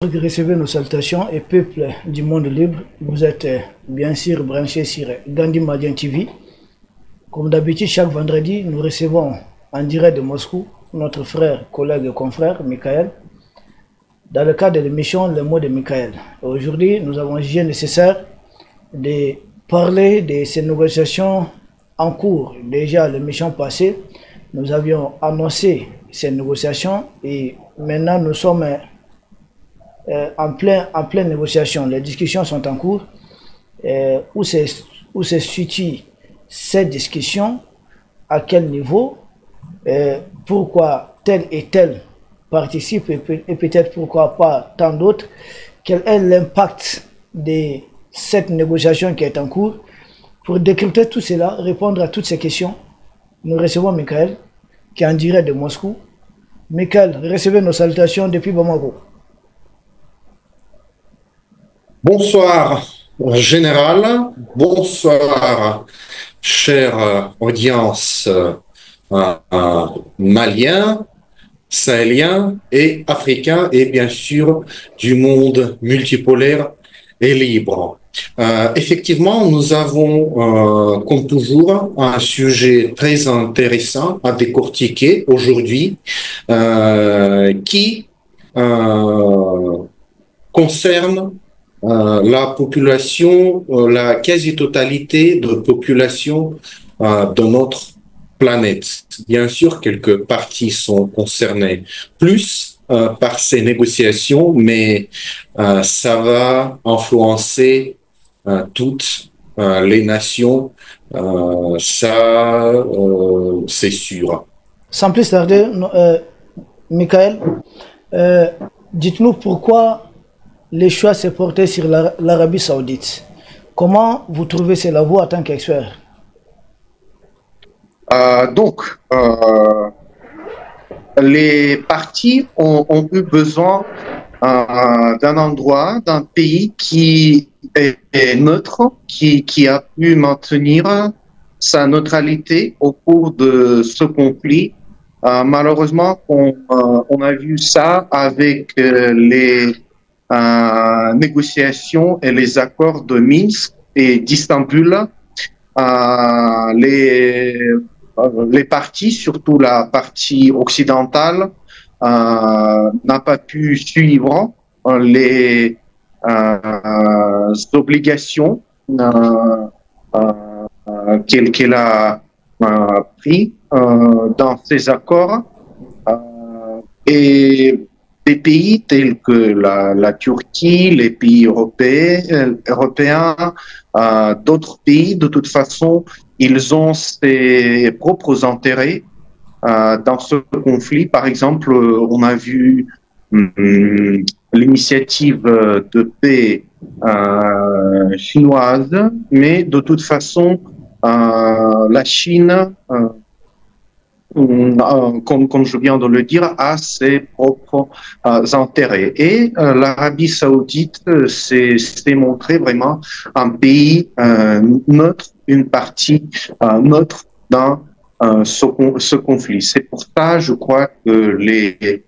Recevez nos salutations et peuple du monde libre. Vous êtes bien sûr branchés sur Gandhi Madian TV. Comme d'habitude, chaque vendredi, nous recevons en direct de Moscou notre frère, collègue et confrère, Michael, dans le cadre de l'émission Les mots de Michael. Aujourd'hui, nous avons jugé nécessaire de parler de ces négociations en cours. Déjà, l'émission passée, nous avions annoncé ces négociations et maintenant nous sommes en pleine négociation. Les discussions sont en cours. Où se situe cette discussion, à quel niveau, pourquoi tel et tel participe et peut-être pourquoi pas tant d'autres, quel est l'impact de cette négociation qui est en cours. Pour décrypter tout cela, répondre à toutes ces questions, nous recevons Michael, qui est en direct de Moscou. Michael, recevez nos salutations depuis Bamako. Bonsoir, général. Bonsoir, chère audience malien, sahélien et africain, et bien sûr du monde multipolaire et libre. Effectivement, nous avons, comme toujours, un sujet très intéressant à décortiquer aujourd'hui, qui concerne la population, la quasi-totalité de population de notre planète. Bien sûr, quelques parties sont concernées plus par ces négociations, mais ça va influencer toutes les nations, ça c'est sûr. Sans plus tarder, Michael, dites-nous pourquoi le choix s'est porté sur l'Arabie Saoudite. Comment vous trouvez cela, vous, en tant qu'expert? Les partis ont eu besoin d'un endroit, d'un pays qui est neutre, qui a pu maintenir sa neutralité au cours de ce conflit. Malheureusement, on a vu ça avec les négociations et les accords de Minsk et d'Istanbul. Les parties, surtout la partie occidentale, n'a pas pu suivre les obligations qu'elle a pris dans ces accords. Et des pays tels que la Turquie, les pays européens, d'autres pays, de toute façon, ils ont ses propres intérêts dans ce conflit. Par exemple, on a vu l'initiative de paix chinoise, mais de toute façon, la Chine, comme je viens de le dire, a ses propres intérêts. Et l'Arabie Saoudite s'est montré vraiment un pays neutre, une partie neutre dans ce conflit. C'est pour ça, je crois, que les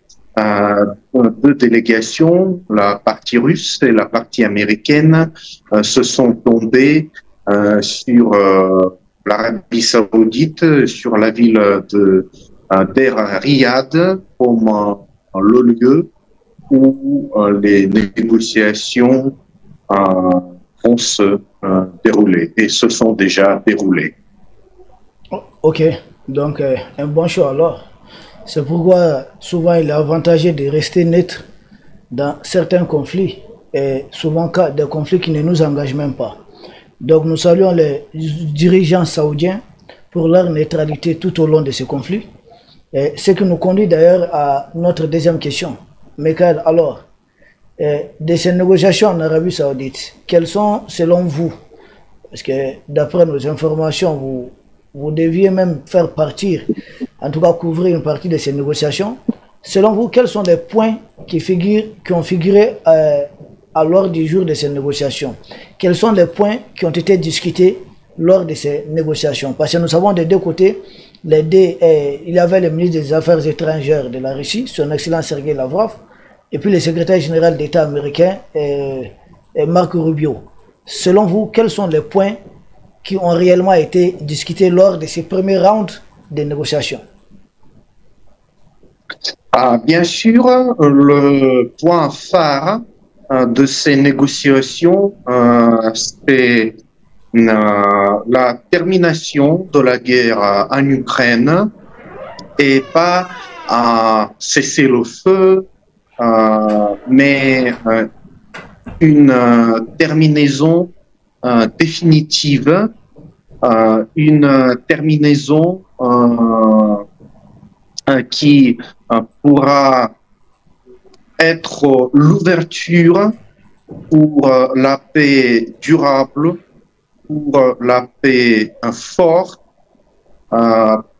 deux délégations, la partie russe et la partie américaine, se sont tombées sur l'Arabie Saoudite, sur la ville d'Er Riyad, comme le lieu où les négociations vont se dérouler et se sont déjà déroulées. Ok, donc un bon choix alors. C'est pourquoi souvent il est avantageux de rester neutre dans certains conflits, et souvent des conflits qui ne nous engagent même pas. Donc nous saluons les dirigeants saoudiens pour leur neutralité tout au long de ce conflit. Et ce qui nous conduit d'ailleurs à notre deuxième question. Michael, alors, de ces négociations en Arabie Saoudite, quelles sont selon vous, parce que d'après nos informations, vous deviez même faire partir, en tout cas couvrir une partie de ces négociations, selon vous, quels sont les points qui ont figuré à l'ordre du jour de ces négociations? Quels sont les points qui ont été discutés lors de ces négociations? Parce que nous savons des deux côtés, il y avait le ministre des Affaires étrangères de la Russie, son excellence Sergei Lavrov, et puis le secrétaire général d'État américain, Marco Rubio. Selon vous, quels sont les points qui ont réellement été discutés lors de ces premiers rounds de négociations? Bien sûr, le point phare de ces négociations, c'est la termination de la guerre en Ukraine et pas un cessez-le-feu, mais une terminaison définitive, une terminaison qui pourra être l'ouverture pour la paix durable, pour la paix forte,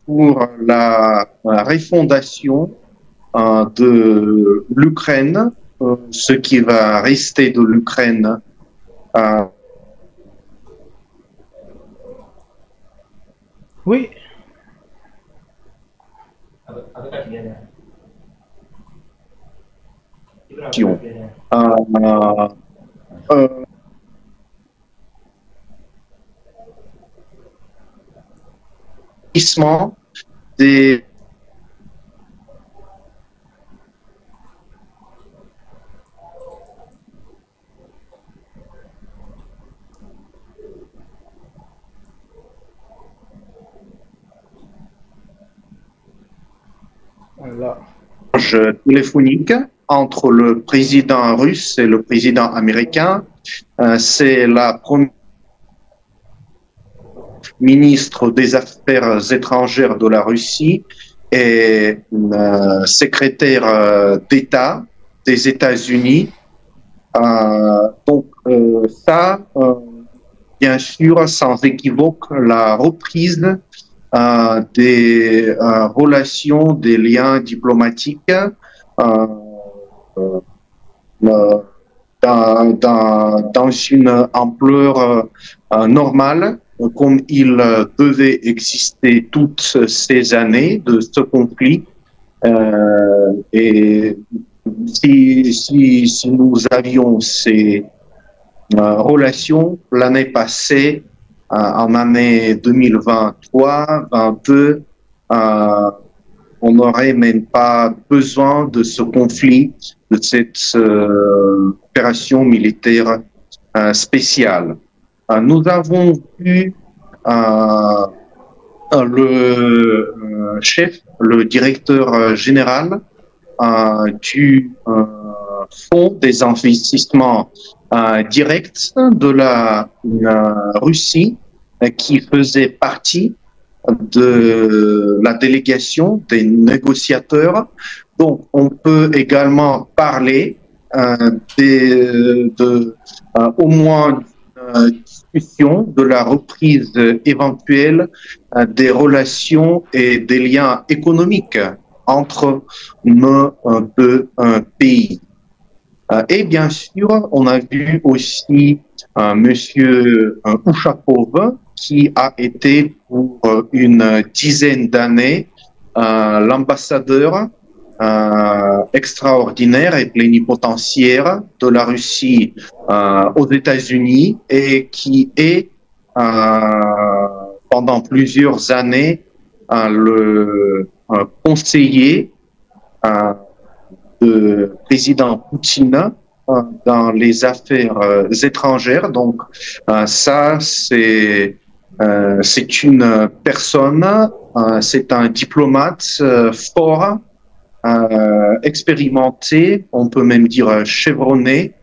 pour la refondation de l'Ukraine, ce qui va rester de l'Ukraine. Oui. Des téléphonique entre le président russe et le président américain. C'est la première ministre des Affaires étrangères de la Russie et secrétaire d'État des États-Unis. Donc ça, bien sûr, sans équivoque, la reprise des relations, des liens diplomatiques dans une ampleur normale, comme il devait exister toutes ces années de ce conflit. Et si nous avions ces relations l'année passée, en année 2023-22, on n'aurait même pas besoin de ce conflit, de cette opération militaire spéciale. Nous avons vu le chef, le directeur général du Fonds des investissements directs de la Russie, qui faisait partie de la délégation des négociateurs. Donc, on peut également parler au moins discussion de la reprise éventuelle des relations et des liens économiques entre nos deux pays. Et bien sûr, on a vu aussi Monsieur Ushakov, qui a été pour une dizaine d'années l'ambassadeur extraordinaire et plénipotentiaire de la Russie aux États-Unis et qui est pendant plusieurs années le conseiller de président Poutine dans les affaires étrangères. Donc ça, c'est une personne, c'est un diplomate fort, expérimenté, on peut même dire chevronné.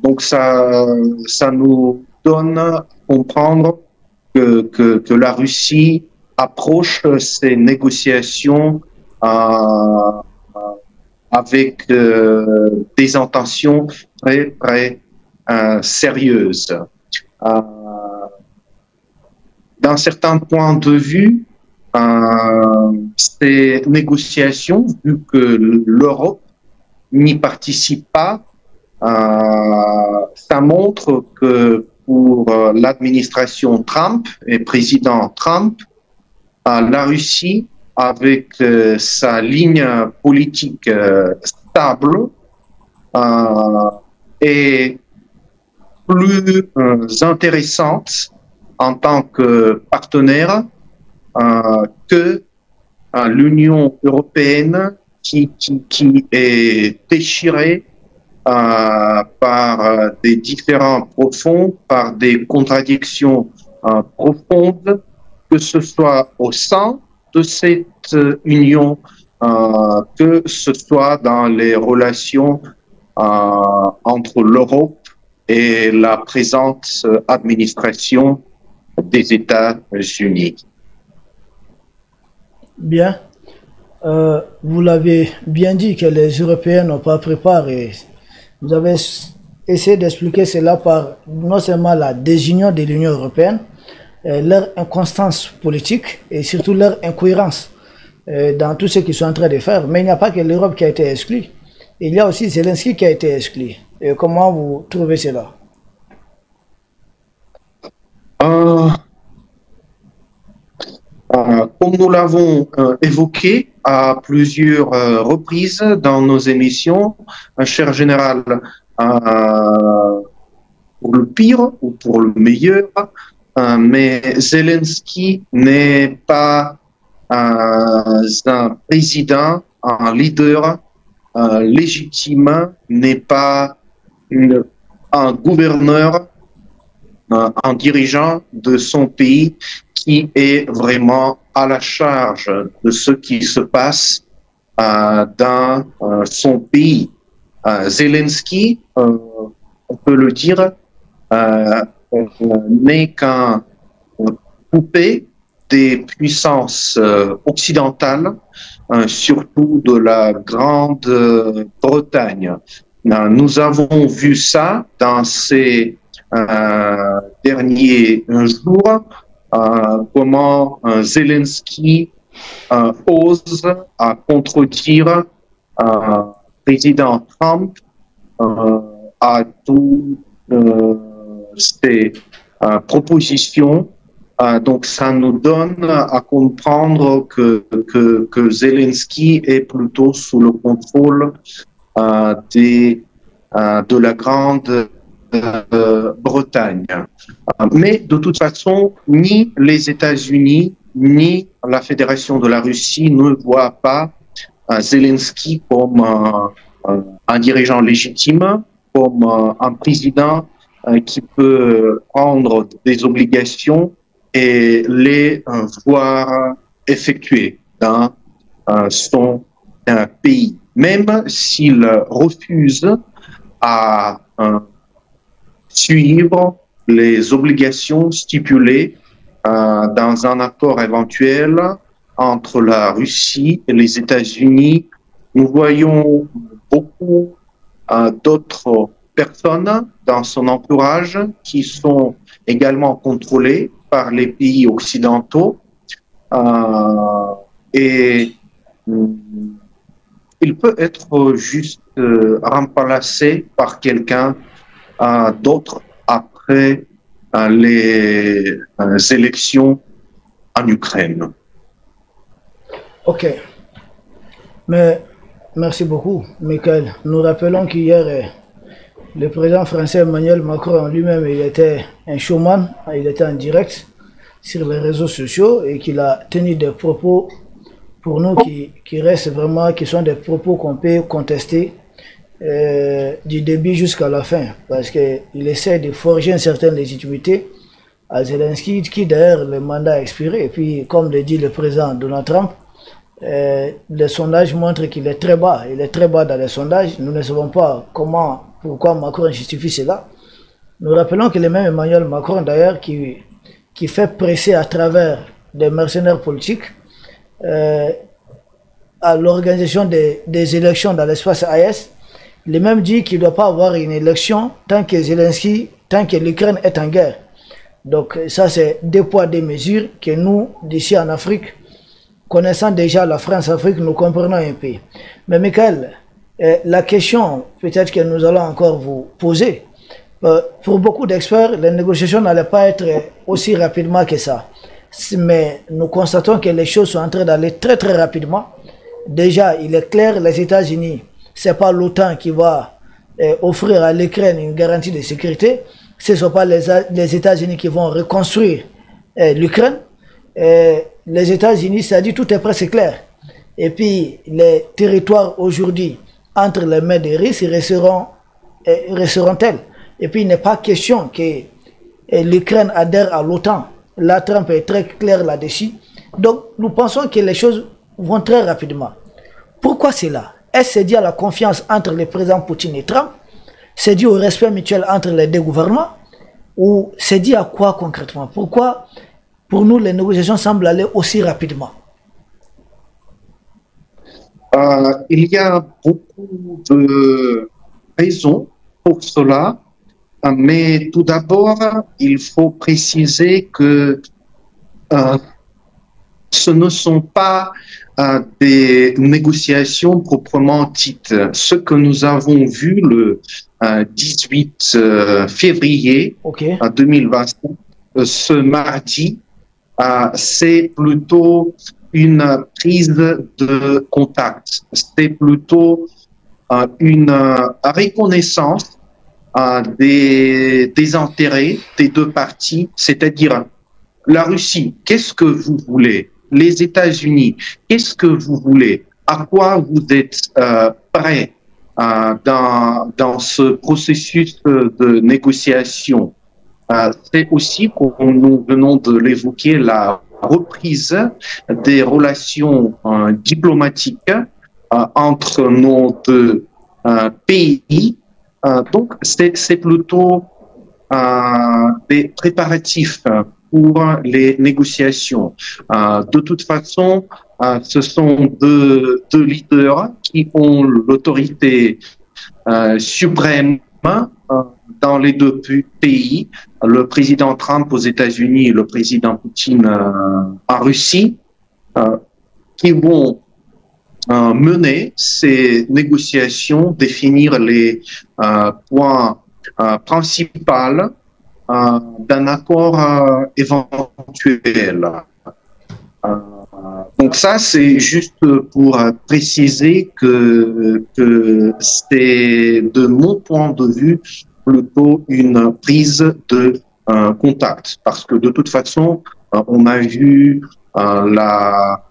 Donc ça nous donne à comprendre que la Russie approche ces négociations avec des intentions très, très sérieuses. D'un certain point de vue, ces négociations, vu que l'Europe n'y participe pas, ça montre que pour l'administration Trump et président Trump, la Russie avec sa ligne politique stable et plus intéressante en tant que partenaire que l'Union européenne qui est déchirée par des différends profonds, par des contradictions profondes, que ce soit au sein de cette union, que ce soit dans les relations entre l'Europe et la présente administration des États-Unis. Bien. Vous l'avez bien dit que les Européens n'ont pas préparé. Vous avez essayé d'expliquer cela par non seulement la désunion de l'Union européenne, leur inconstance politique et surtout leur incohérence dans tout ce qu'ils sont en train de faire. Mais il n'y a pas que l'Europe qui a été exclue. Il y a aussi Zelensky qui a été exclu. Et comment vous trouvez cela? Comme nous l'avons évoqué à plusieurs reprises dans nos émissions, cher général, pour le pire ou pour le meilleur, mais Zelensky n'est pas un président, un leader légitime, n'est pas un gouverneur, un dirigeant de son pays qui est vraiment à la charge de ce qui se passe dans son pays. Zelensky, on peut le dire, n'est qu'un poupée des puissances occidentales, surtout de la Grande-Bretagne. Nous avons vu ça dans ces derniers jours, comment Zelensky ose à contredire président Trump à toutes ces propositions. Donc ça nous donne à comprendre que Zelensky est plutôt sous le contrôle de la Grande-Bretagne. Mais de toute façon, ni les États-Unis, ni la Fédération de la Russie ne voient pas Zelensky comme un dirigeant légitime, comme un président qui peut prendre des obligations et les voir effectuer dans son pays, même s'il refuse à suivre les obligations stipulées dans un accord éventuel entre la Russie et les États-Unis. Nous voyons beaucoup d'autres personnes dans son entourage qui sont également contrôlées par les pays occidentaux et il peut être juste remplacé par quelqu'un d'autre après les élections en Ukraine. Ok. Mais merci beaucoup, Michael. Nous rappelons qu'hier, le président français Emmanuel Macron lui-même, il était un showman, il était en direct sur les réseaux sociaux et qu'il a tenu des propos pour nous qui restent vraiment, qui sont des propos qu'on peut contester du début jusqu'à la fin, parce qu'il essaie de forger une certaine légitimité à Zelensky, qui d'ailleurs le mandat a expiré. Et puis, comme le dit le président Donald Trump, les sondages montrent qu'il est très bas. Il est très bas dans les sondages. Nous ne savons pas pourquoi Macron justifie cela. Nous rappelons que le même Emmanuel Macron, d'ailleurs, qui fait presser à travers des mercenaires politiques à l'organisation des élections dans l'espace AES, il même dit qu'il ne doit pas avoir une élection tant que Zelensky, tant que l'Ukraine est en guerre. Donc ça, c'est deux poids, deux mesures que nous, d'ici en Afrique, connaissant déjà la France-Afrique, nous comprenons un peu. Mais Michael, la question peut-être que nous allons encore vous poser, pour beaucoup d'experts, les négociations n'allaient pas être aussi rapidement que ça. mais nous constatons que les choses sont en train d'aller très très rapidement. Déjà, il est clair, les États-Unis, ce n'est pas l'OTAN qui va offrir à l'Ukraine une garantie de sécurité. Ce ne sont pas les États-Unis qui vont reconstruire l'Ukraine. Les États-Unis, ça dit tout est presque clair. Et puis, les territoires aujourd'hui entre les mains des Russes resteront-elles. Et puis, il n'est pas question que l'Ukraine adhère à l'OTAN. Là, Trump est très clair là-dessus. Donc, nous pensons que les choses vont très rapidement. Pourquoi cela? Est-ce dû à la confiance entre le président Poutine et Trump? C'est dû au respect mutuel entre les deux gouvernements? Ou c'est dû à quoi concrètement? Pourquoi, pour nous, les négociations semblent aller aussi rapidement? Il y a beaucoup de raisons pour cela, mais tout d'abord, il faut préciser que ce ne sont pas des négociations proprement dites. Ce que nous avons vu le 18 février 2025, ce mardi, c'est plutôt une prise de contact. C'est plutôt une reconnaissance des intérêts des deux parties, c'est-à-dire la Russie, qu'est-ce que vous voulez? Les États-Unis, qu'est-ce que vous voulez? À quoi vous êtes prêts dans ce processus de négociation? C'est aussi, comme nous venons de l'évoquer, la reprise des relations diplomatiques entre nos deux pays. Donc, c'est plutôt des préparatifs pour les négociations. De toute façon, ce sont deux leaders qui ont l'autorité suprême dans les deux pays, le président Trump aux États-Unis et le président Poutine en Russie, qui vont mener ces négociations, définir les points principaux d'un accord éventuel. Donc ça, c'est juste pour préciser que c'est, de mon point de vue, plutôt une prise de contact. Parce que de toute façon, on a vu la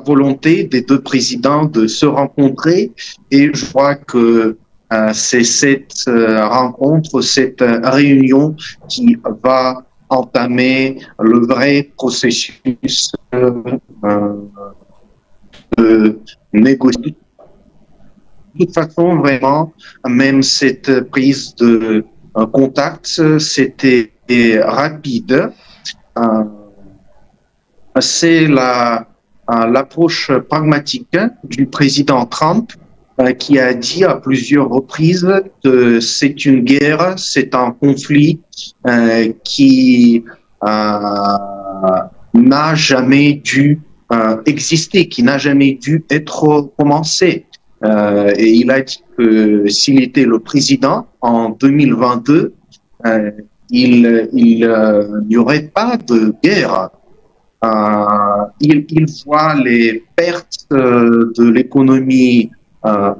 volonté des deux présidents de se rencontrer, et je crois que c'est cette rencontre, cette réunion qui va entamer le vrai processus de négociation. De toute façon, vraiment, même cette prise de contact, c'était rapide. C'est l'approche pragmatique du président Trump qui a dit à plusieurs reprises que c'est une guerre, c'est un conflit qui n'a jamais dû exister, qui n'a jamais dû être commencé. Et il a dit que s'il était le président en 2022, il n'y aurait pas de guerre. Il voit les pertes de l'économie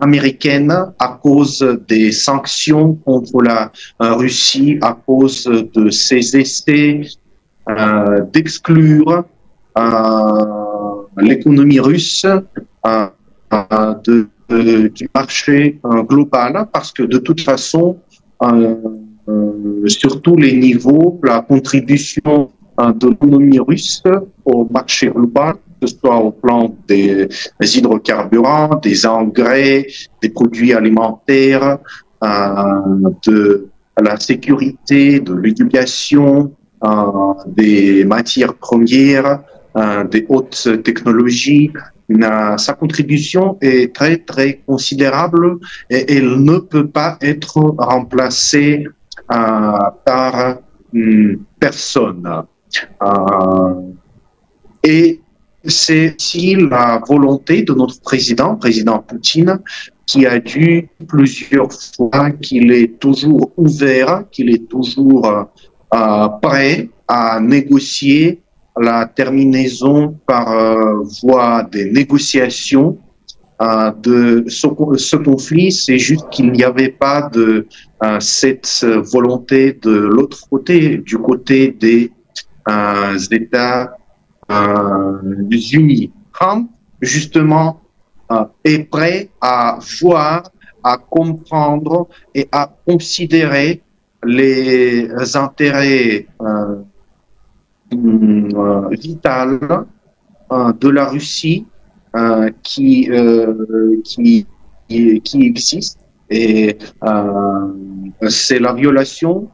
américaine à cause des sanctions contre la Russie, à cause de ses essais d'exclure l'économie russe du marché global, parce que de toute façon, sur tous les niveaux, la contribution de l'économie russe au marché global, que ce soit au plan des hydrocarbures, des engrais, des produits alimentaires, de la sécurité, de l'éducation, des matières premières, des hautes technologies. Sa contribution est très, très considérable et elle ne peut pas être remplacée par personne. Et c'est aussi la volonté de notre président Poutine, qui a dit plusieurs fois qu'il est toujours ouvert, qu'il est toujours prêt à négocier la terminaison par voie des négociations de ce conflit. C'est juste qu'il n'y avait pas de cette volonté de l'autre côté, du côté des États unis. Trump, justement, est prêt à voir, à comprendre et à considérer les intérêts vitaux de la Russie qui existe. Et c'est la violation,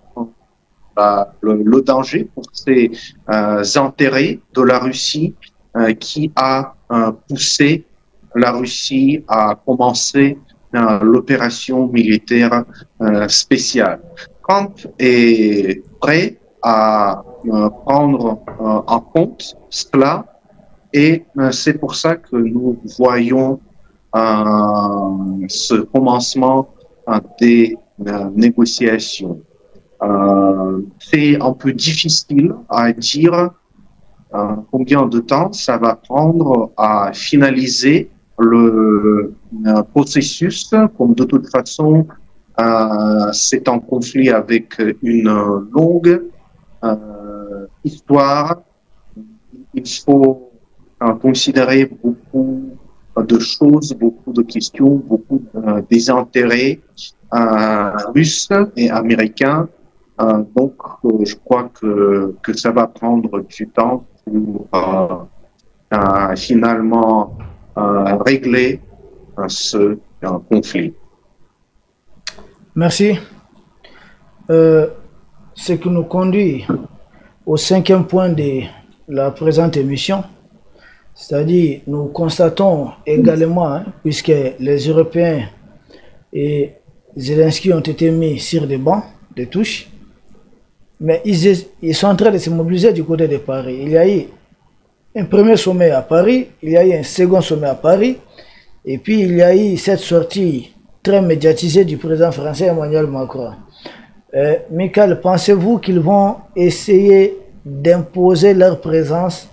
le danger pour ces intérêts de la Russie qui a poussé la Russie à commencer l'opération militaire spéciale. Trump est prêt à prendre en compte cela et c'est pour ça que nous voyons ce commencement des négociations. C'est un peu difficile à dire combien de temps ça va prendre à finaliser le processus, comme de toute façon, c'est un conflit avec une longue histoire. Il faut considérer beaucoup de choses, beaucoup de questions, beaucoup des intérêts russes et américains. Donc, je crois que ça va prendre du temps pour finalement régler ce conflit. Merci. Ce qui nous conduit au 5e point de la présente émission, c'est-à-dire nous constatons également, puisque les Européens et Zelensky ont été mis sur des bancs de touche, mais ils sont en train de se mobiliser du côté de Paris. Il y a eu un premier sommet à Paris, il y a eu un second sommet à Paris, et puis il y a eu cette sortie très médiatisée du président français Emmanuel Macron. Michael, pensez-vous qu'ils vont essayer d'imposer leur présence,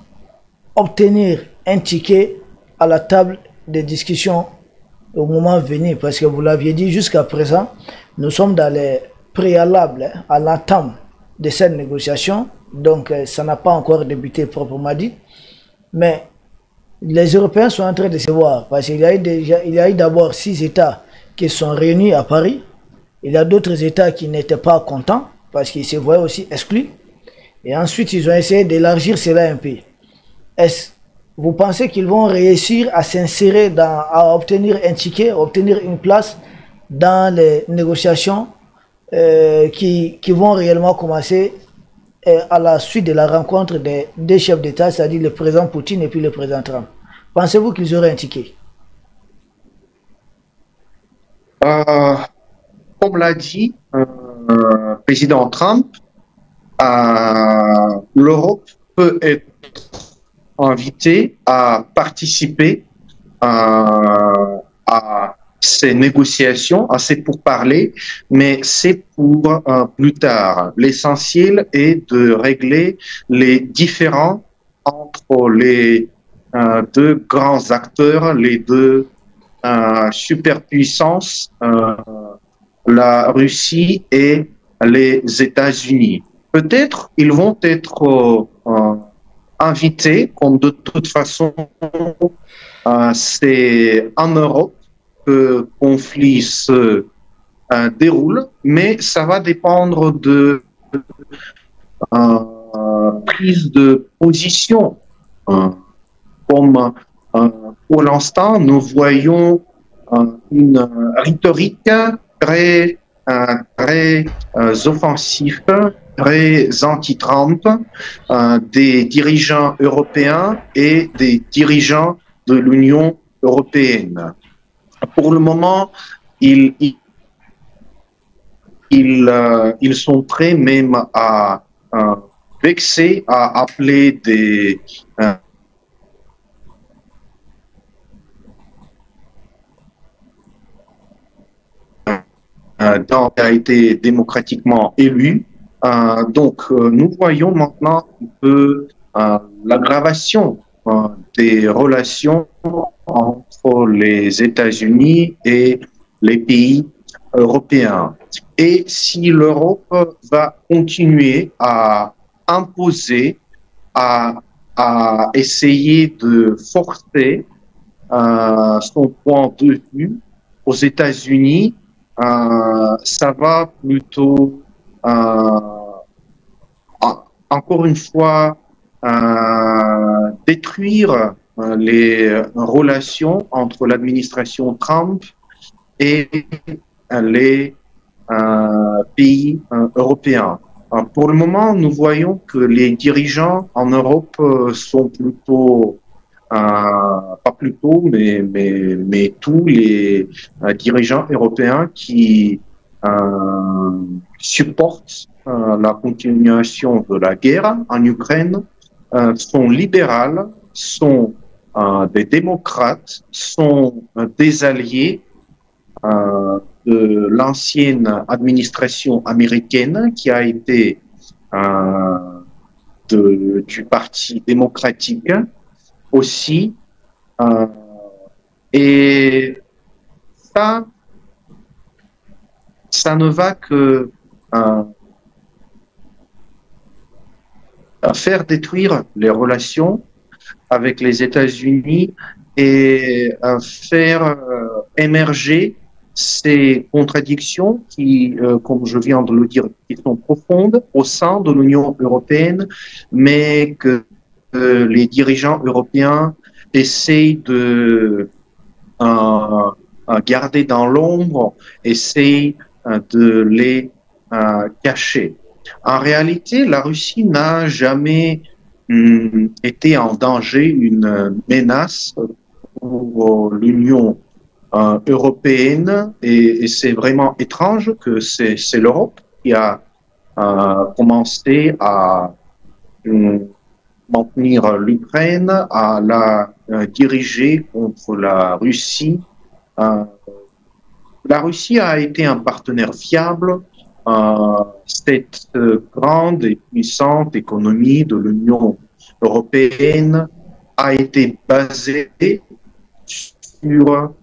obtenir un ticket à la table des discussions au moment venu? Parce que vous l'aviez dit, jusqu'à présent, nous sommes dans les préalables à l'entame de cette négociation, donc ça n'a pas encore débuté proprement dit, mais les Européens sont en train de se voir, parce qu'il y a eu d'abord 6 États qui sont réunis à Paris, il y a d'autres États qui n'étaient pas contents, parce qu'ils se voyaient aussi exclus, et ensuite ils ont essayé d'élargir cela un peu. Est-ce vous pensez qu'ils vont réussir à s'insérer, à obtenir un ticket, obtenir une place dans les négociations qui vont réellement commencer à la suite de la rencontre des deux chefs d'État, c'est-à-dire le président Poutine et puis le président Trump? Pensez-vous qu'ils auraient un ticket? Comme l'a dit le président Trump, l'Europe peut être invitée à participer à ces négociations, à ces pourparlers, mais c'est pour plus tard. L'essentiel est de régler les différends entre les deux grands acteurs, les deux superpuissances, la Russie et les États-Unis. Peut-être ils vont être invités, comme de toute façon c'est en Europe que le conflit se déroule, mais ça va dépendre de prise de position. Comme pour l'instant, nous voyons une rhétorique très offensive, très anti-Trump des dirigeants européens et des dirigeants de l'Union européenne. Pour le moment, ils sont prêts même à vexer, à appeler des qui a été démocratiquement élu Nous voyons maintenant que l'aggravation des relations entre les États-Unis et les pays européens. Et si l'Europe va continuer à imposer, à essayer de forcer son point de vue aux États-Unis, ça va plutôt, encore une fois, détruire les relations entre l'administration Trump et les pays européens. Pour le moment, nous voyons que les dirigeants en Europe sont plutôt, pas plutôt, mais tous les dirigeants européens qui supportent la continuation de la guerre en Ukraine sont libérales, sont des démocrates, sont des alliés de l'ancienne administration américaine qui a été du Parti démocratique aussi. Et ça ne va que faire détruire les relations avec les États-Unis et faire émerger ces contradictions qui, comme je viens de le dire, qui sont profondes au sein de l'Union européenne, mais que les dirigeants européens essayent de garder dans l'ombre, essayent de les cacher. En réalité, la Russie n'a jamais été en danger, une menace pour l'Union européenne, et c'est vraiment étrange que c'est l'Europe qui a commencé à maintenir l'Ukraine, à la diriger contre la Russie. La Russie a été un partenaire fiable. Cette grande et puissante économie de l'Union européenne a été basée sur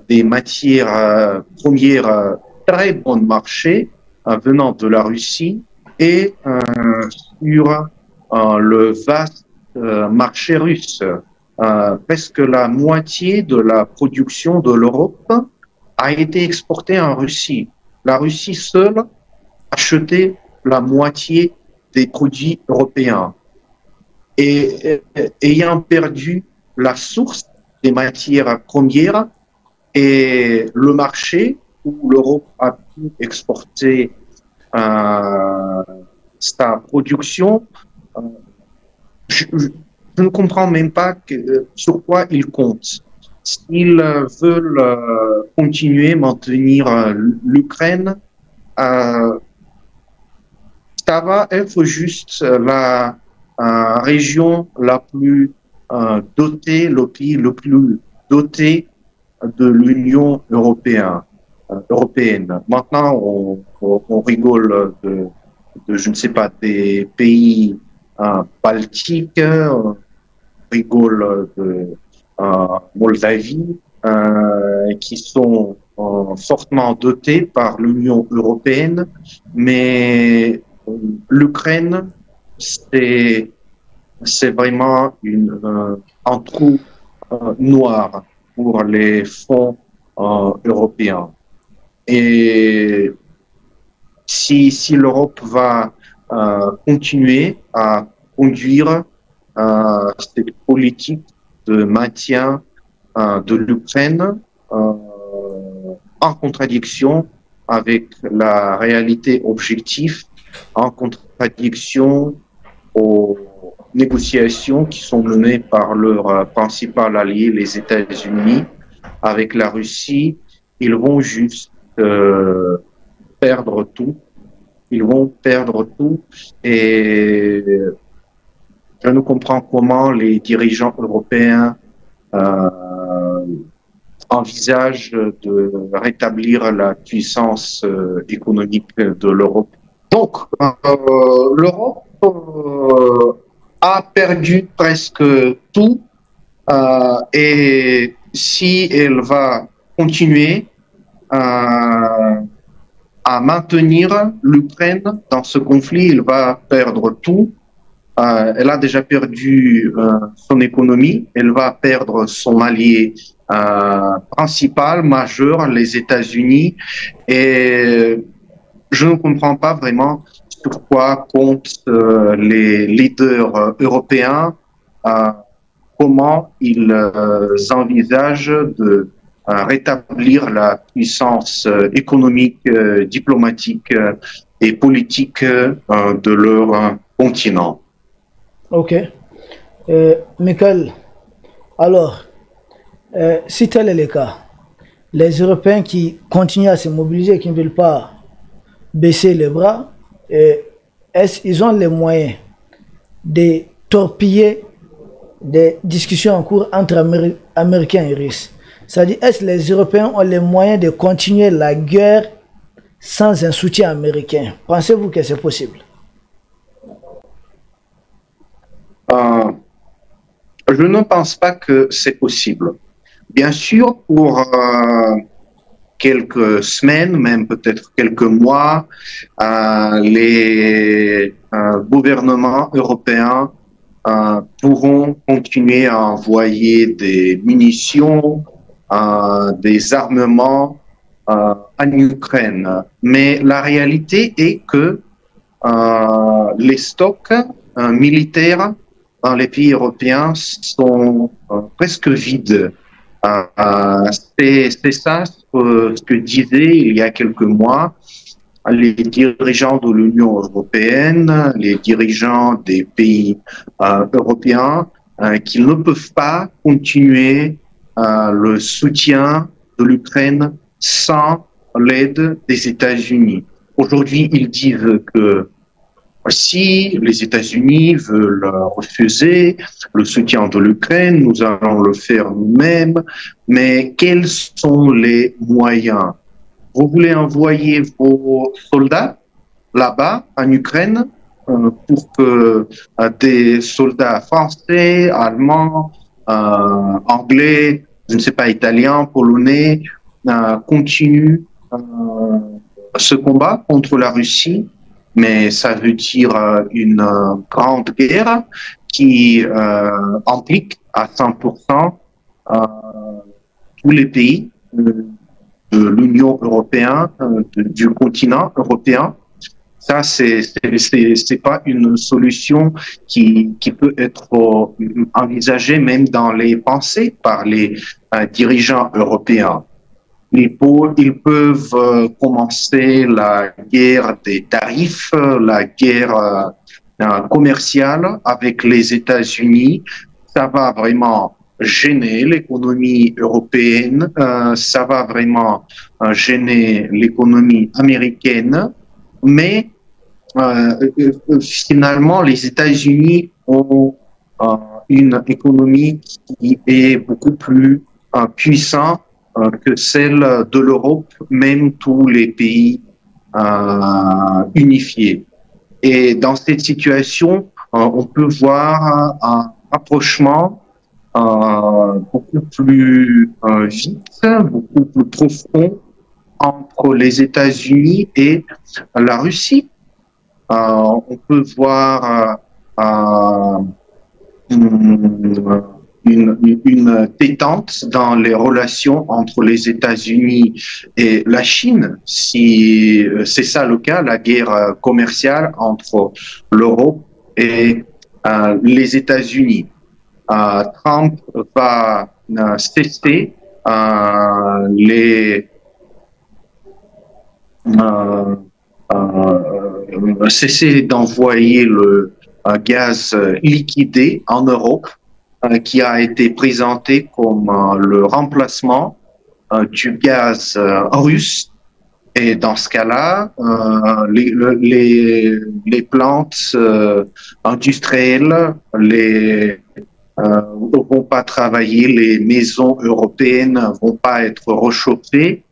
des matières premières très bon marché venant de la Russie et sur le vaste marché russe. Presque la moitié de la production de l'Europe a été exportée en Russie. La Russie seule achetait la moitié des produits européens. Et ayant perdu la source des matières premières et le marché où l'Europe a pu exporter sa production, je ne comprends même pas sur quoi ils comptent. S'ils veulent continuer à maintenir l'Ukraine, ça va être juste la région la plus dotée, le pays le plus doté de l'Union européenne. Maintenant, on rigole de, je ne sais pas, des pays baltiques, on rigole de Moldavie, qui sont fortement dotés par l'Union européenne, mais l'Ukraine, c'est vraiment un trou noir pour les fonds européens. Et si l'Europe va continuer à conduire cette politique de maintien de l'Ukraine en contradiction avec la réalité objective, en contradiction aux négociations qui sont menées par leur principal allié, les États-Unis, avec la Russie, ils vont juste perdre tout. Ils vont perdre tout et je ne comprends comment les dirigeants européens envisagent de rétablir la puissance économique de l'Europe. Donc, l'Europe a perdu presque tout et si elle va continuer à maintenir l'Ukraine dans ce conflit, elle va perdre tout. Elle a déjà perdu son économie, elle va perdre son allié principal, majeur, les États-Unis, et je ne comprends pas vraiment sur quoi comptent les leaders européens, comment ils envisagent de rétablir la puissance économique, diplomatique et politique de leur continent. Ok. Michael, alors, si tel est le cas, les Européens qui continuent à se mobiliser, qui ne veulent pas baisser les bras, est-ce qu'ils ont les moyens de torpiller des discussions en cours entre Américains et Russes? C'est-à-dire, est-ce que les Européens ont les moyens de continuer la guerre sans un soutien américain? Pensez-vous que c'est possible? Je ne pense pas que c'est possible. Bien sûr, pour quelques semaines, même peut-être quelques mois, les gouvernements européens pourront continuer à envoyer des munitions, des armements en Ukraine. Mais la réalité est que les stocks militaires dans les pays européens sont presque vides. C'est ça ce que disaient il y a quelques mois les dirigeants de l'Union européenne, les dirigeants des pays européens, qu'ils ne peuvent pas continuer le soutien de l'Ukraine sans l'aide des États-Unis. Aujourd'hui, ils disent que si les États-Unis veulent refuser le soutien de l'Ukraine, nous allons le faire nous-mêmes. Mais quels sont les moyens? Vous voulez envoyer vos soldats là-bas en Ukraine pour que des soldats français, allemands, anglais, je ne sais pas, italiens, polonais, continuent ce combat contre la Russie? Mais ça veut dire une grande guerre qui implique à 100% tous les pays de l'Union européenne, du continent européen. Ça, c'est pas une solution qui peut être envisagée même dans les pensées par les dirigeants européens. Ils peuvent commencer la guerre des tarifs, la guerre commerciale avec les États-Unis. Ça va vraiment gêner l'économie européenne, ça va vraiment gêner l'économie américaine, mais finalement, les États-Unis ont une économie qui est beaucoup plus puissante que celle de l'Europe, même tous les pays unifiés. Et dans cette situation, on peut voir un rapprochement beaucoup plus vite, beaucoup plus profond entre les États-Unis et la Russie. On peut voir une détente dans les relations entre les États-Unis et la Chine. Si c'est ça le cas, la guerre commerciale entre l'Europe et les États-Unis. Trump va cesser cesser d'envoyer le gaz liquidé en Europe, qui a été présenté comme le remplacement du gaz russe. Et dans ce cas-là, les plantes industrielles vont pas travailler, les maisons européennes vont pas être réchauffées.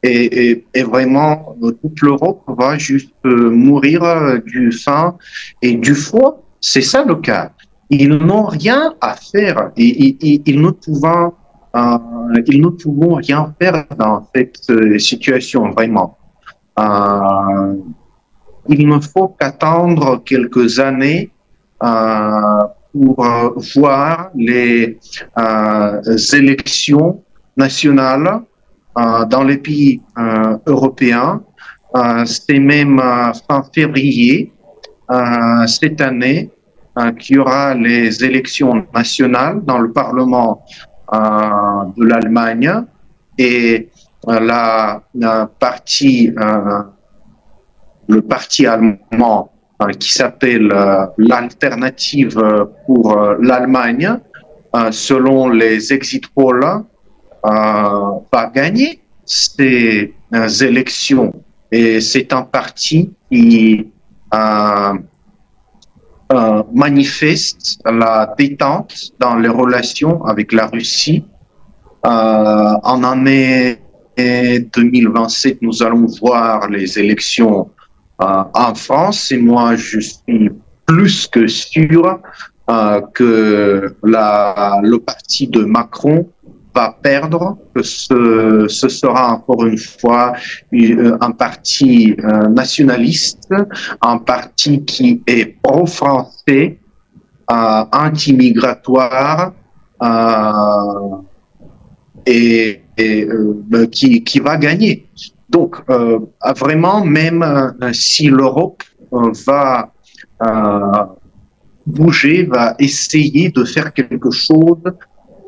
et vraiment, toute l'Europe va juste mourir du faim et du froid. C'est ça le cas. Ils n'ont rien à faire. Ils ne pouvons rien faire dans cette situation, vraiment. Euh, il ne faut qu'attendre quelques années euh, pour voir les élections nationales dans les pays européens. C'est même fin février cette année qu'il y aura les élections nationales dans le Parlement de l'Allemagne et la partie le parti allemand qui s'appelle l'Alternative pour l'Allemagne, selon les exit polls, va gagner ces élections. Et c'est un parti qui manifeste la détente dans les relations avec la Russie. En année 2027, nous allons voir les élections en France et moi je suis plus que sûr que le parti de Macron va perdre, que ce sera encore une fois un parti nationaliste, un parti qui est pro-français, anti-migratoire et qui va gagner. Donc, vraiment, même si l'Europe va bouger, va essayer de faire quelque chose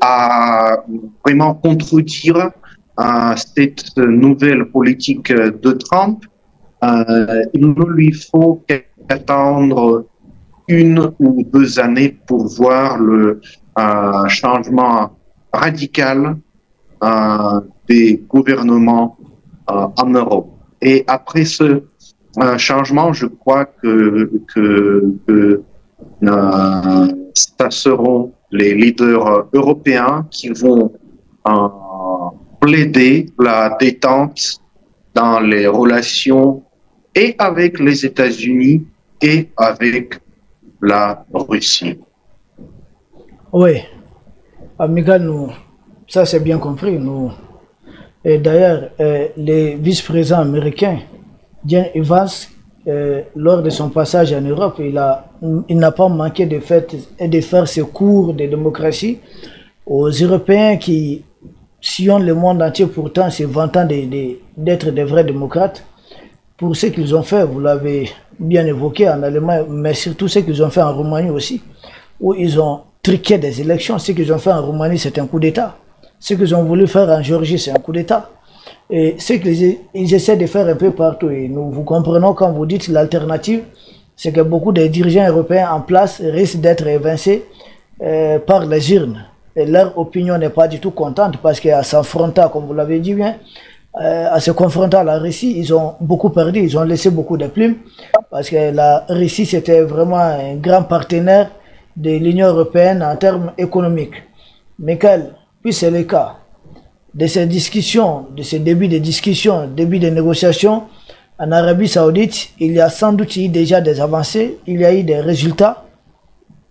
à vraiment contredire cette nouvelle politique de Trump, il ne lui faut qu'attendre 1 ou 2 années pour voir le changement radical des gouvernements en Europe. Et après ce changement, je crois que ça seront les leaders européens qui vont plaider la détente dans les relations et avec les États-Unis et avec la Russie. Oui, amical, nous, ça c'est bien compris. Nous, et d'ailleurs, le vice-président américain, Jen Evans, lors de son passage en Europe, il n'a pas manqué de faire ce cours de démocratie aux Européens qui sillonnent le monde entier, pourtant se vantant d'être des vrais démocrates. Pour ce qu'ils ont fait, vous l'avez bien évoqué en Allemagne, mais surtout ce qu'ils ont fait en Roumanie aussi, où ils ont truqué des élections. Ce qu'ils ont fait en Roumanie, c'est un coup d'État. Ce qu'ils ont voulu faire en Géorgie, c'est un coup d'État. Et ce qu'ils essaient de faire un peu partout, et nous vous comprenons quand vous dites l'alternative, c'est que beaucoup de dirigeants européens en place risquent d'être évincés par les urnes. Et leur opinion n'est pas du tout contente parce qu'à s'affronter, comme vous l'avez dit bien, à se confronter à la Russie, ils ont beaucoup perdu, ils ont laissé beaucoup de plumes parce que la Russie c'était vraiment un grand partenaire de l'Union européenne en termes économiques. Michael, puis c'est le cas de ces discussions, de ces débuts de discussions, débuts de négociations en Arabie Saoudite, il y a sans doute eu déjà des avancées, il y a eu des résultats.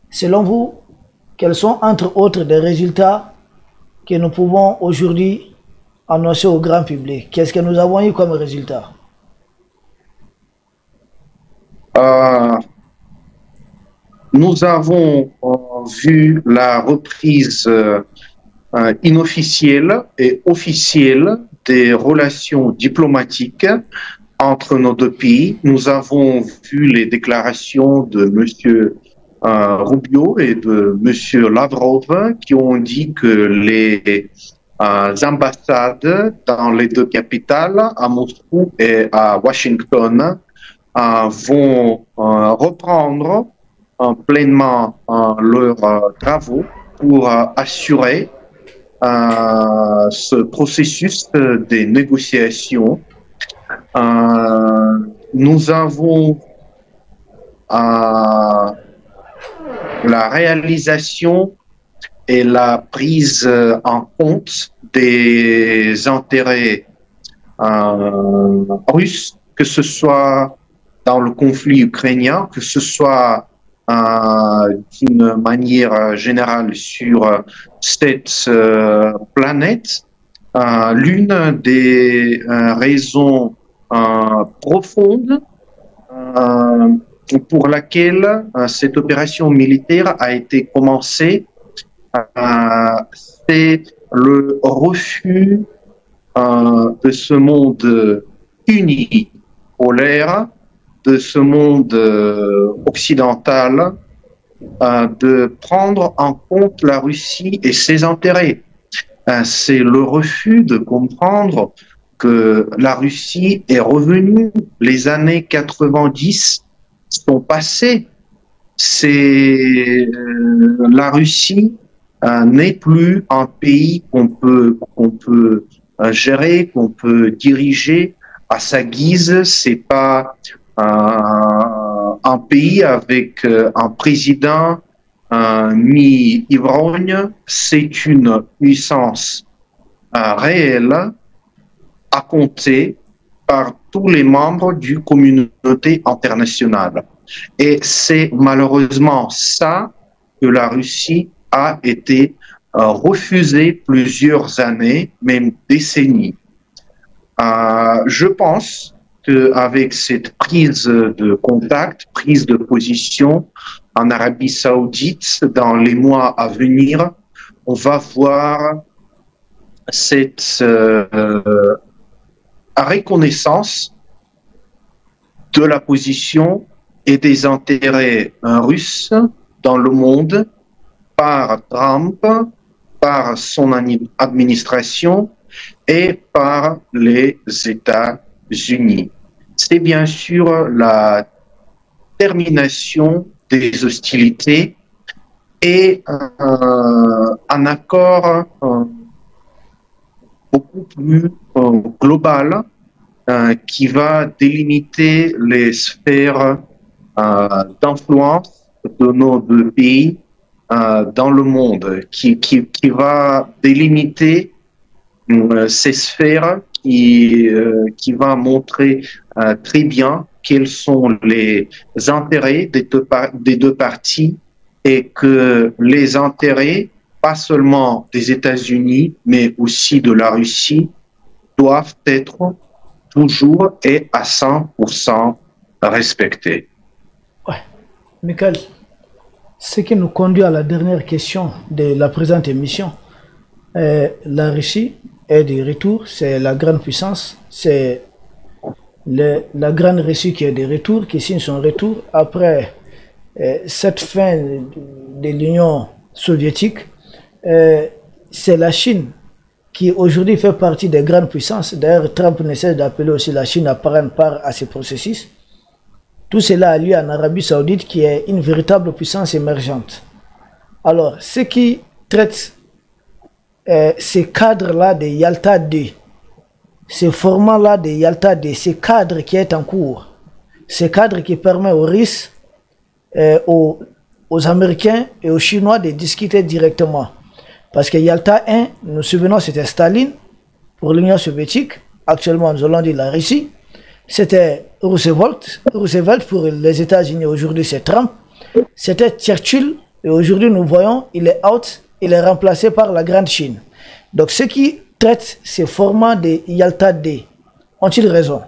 Selon vous, quels sont entre autres des résultats que nous pouvons aujourd'hui annoncer au grand public? Qu'est-ce que nous avons eu comme résultat? Nous avons vu la reprise inofficielle et officielle des relations diplomatiques entre nos deux pays. Nous avons vu les déclarations de M. Rubio et de M. Lavrov qui ont dit que les ambassades dans les deux capitales, à Moscou et à Washington, vont reprendre pleinement leurs travaux pour assurer ce processus des négociations. Nous avons la réalisation et la prise en compte des intérêts russe, que ce soit dans le conflit ukrainien, que ce soit d'une manière générale sur cette planète. L'une des raisons profondes pour laquelle cette opération militaire a été commencée, c'est le refus de ce monde unipolaire, de ce monde occidental, de prendre en compte la Russie et ses intérêts. C'est le refus de comprendre que la Russie est revenue, les années 90 sont passées. La Russie n'est plus un pays qu'on peut gérer, qu'on peut diriger à sa guise. C'est pas un pays avec un président mi-ivrogne. C'est une puissance réelle à compter par tous les membres du communauté internationale. Et c'est malheureusement ça que la Russie a été refusée plusieurs années, même décennies. Je pense qu'avec cette prise de contact, prise de position en Arabie Saoudite, dans les mois à venir, on va voir cette reconnaissance de la position et des intérêts russes dans le monde par Trump, par son administration et par les États-Unis. C'est bien sûr la termination des hostilités et un accord beaucoup plus global qui va délimiter les sphères d'influence de nos deux pays dans le monde, qui va délimiter ces sphères, qui va montrer très bien quels sont les intérêts des deux parties et que les intérêts, pas seulement des États-Unis, mais aussi de la Russie, doivent être toujours et à 100% respectés. Ouais. Michael, ce qui nous conduit à la dernière question de la présente émission. La Russie est de retour, c'est la grande puissance, c'est la grande Russie qui est de retour, qui signe son retour après cette fin de l'Union soviétique. C'est la Chine qui aujourd'hui fait partie des grandes puissances. D'ailleurs, Trump ne cesse d'appeler aussi la Chine à prendre part à ces processus. Tout cela a lieu en Arabie Saoudite, qui est une véritable puissance émergente. Alors, ce qui traite ces cadres-là de Yalta 2, ce format-là de Yalta 2, ce cadre qui est en cours, ce cadre qui permet aux Russes, aux Américains et aux Chinois de discuter directement. Parce que Yalta 1, nous souvenons, c'était Staline pour l'Union soviétique. Actuellement, nous allons dire la Russie. C'était Roosevelt pour les États-Unis. Aujourd'hui, c'est Trump. C'était Churchill. Et aujourd'hui, nous voyons, il est out. Il est remplacé par la Grande Chine. Donc, ceux qui traitent ces formats de Yalta 2 ont-ils raison?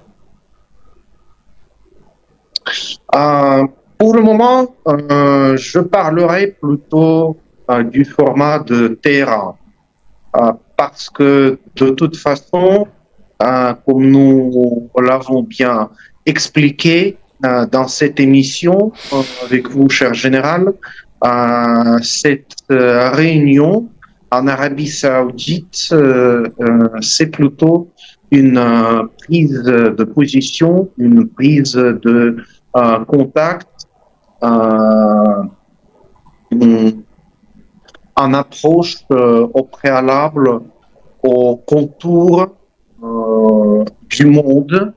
Pour le moment, je parlerai plutôt du format de Téhéran. Parce que de toute façon, comme nous l'avons bien expliqué dans cette émission avec vous, cher général, cette réunion en Arabie Saoudite, c'est plutôt une prise de position, une prise de contact, en approche au préalable au contour du monde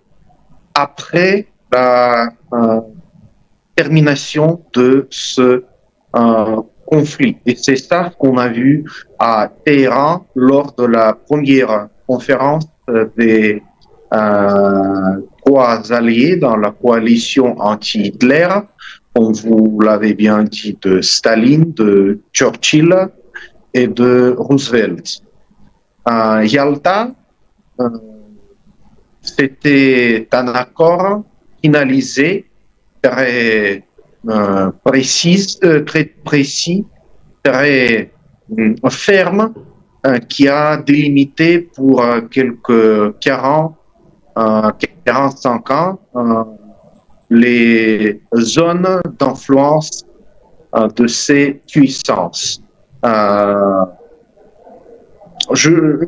après la termination de ce conflit. Et c'est ça qu'on a vu à Téhéran lors de la première conférence des trois alliés dans la coalition anti-Hitler, comme vous l'avez bien dit, de Staline, de Churchill et de Roosevelt. Yalta, c'était un accord finalisé très très précis, très ferme, qui a délimité pour quelques 45 ans les zones d'influence de ces puissances.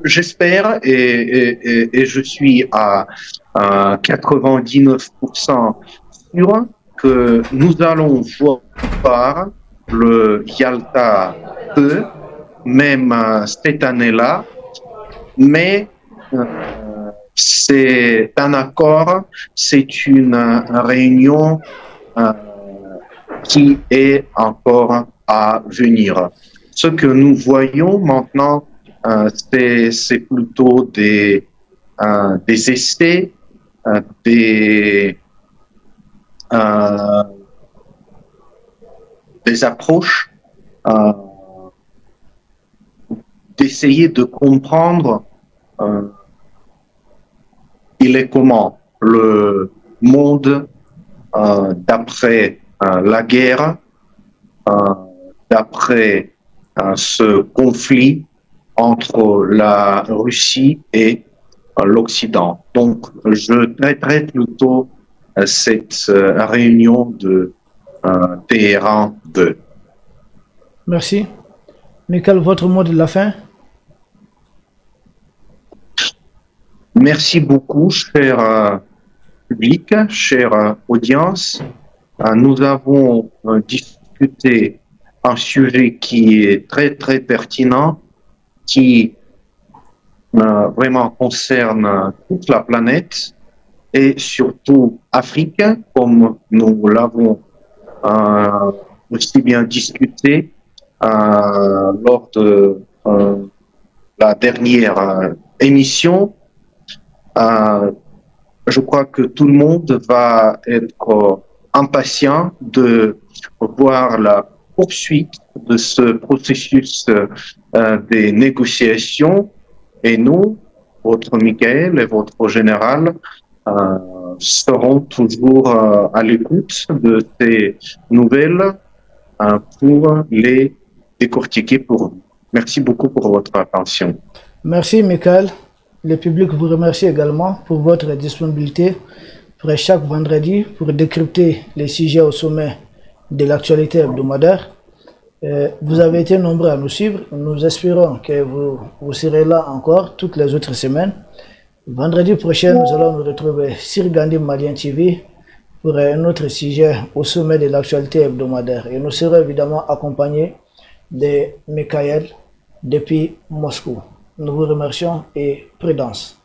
J'espère et je suis à 99% sûr que nous allons voir le Yalta 2, même cette année-là, mais c'est un accord, c'est une réunion qui est encore à venir. Ce que nous voyons maintenant, c'est plutôt des essais, des approches, d'essayer de comprendre il est comment le monde d'après la guerre, d'après ce conflit entre la Russie et l'Occident. Donc, je traiterai plutôt cette réunion de Téhéran 2. Merci. Michael, votre mot de la fin? Merci beaucoup, cher public, chère audience. Nous avons discuté un sujet qui est très, très pertinent, qui vraiment concerne toute la planète et surtout Afrique, comme nous l'avons aussi bien discuté lors de la dernière émission. Je crois que tout le monde va être impatient de voir la poursuite de ce processus des négociations. Et nous, votre Michael et votre général, serons toujours à l'écoute de ces nouvelles pour les décortiquer pour vous. Merci beaucoup pour votre attention. Merci, Michael. Le public vous remercie également pour votre disponibilité pour chaque vendredi pour décrypter les sujets au sommet de l'actualité hebdomadaire. Vous avez été nombreux à nous suivre. Nous espérons que vous serez là encore toutes les autres semaines. Vendredi prochain, nous allons nous retrouver sur Gandhi Malian TV pour un autre sujet au sommet de l'actualité hebdomadaire. Et nous serons évidemment accompagnés de Michael depuis Moscou. Nous vous remercions et prudence.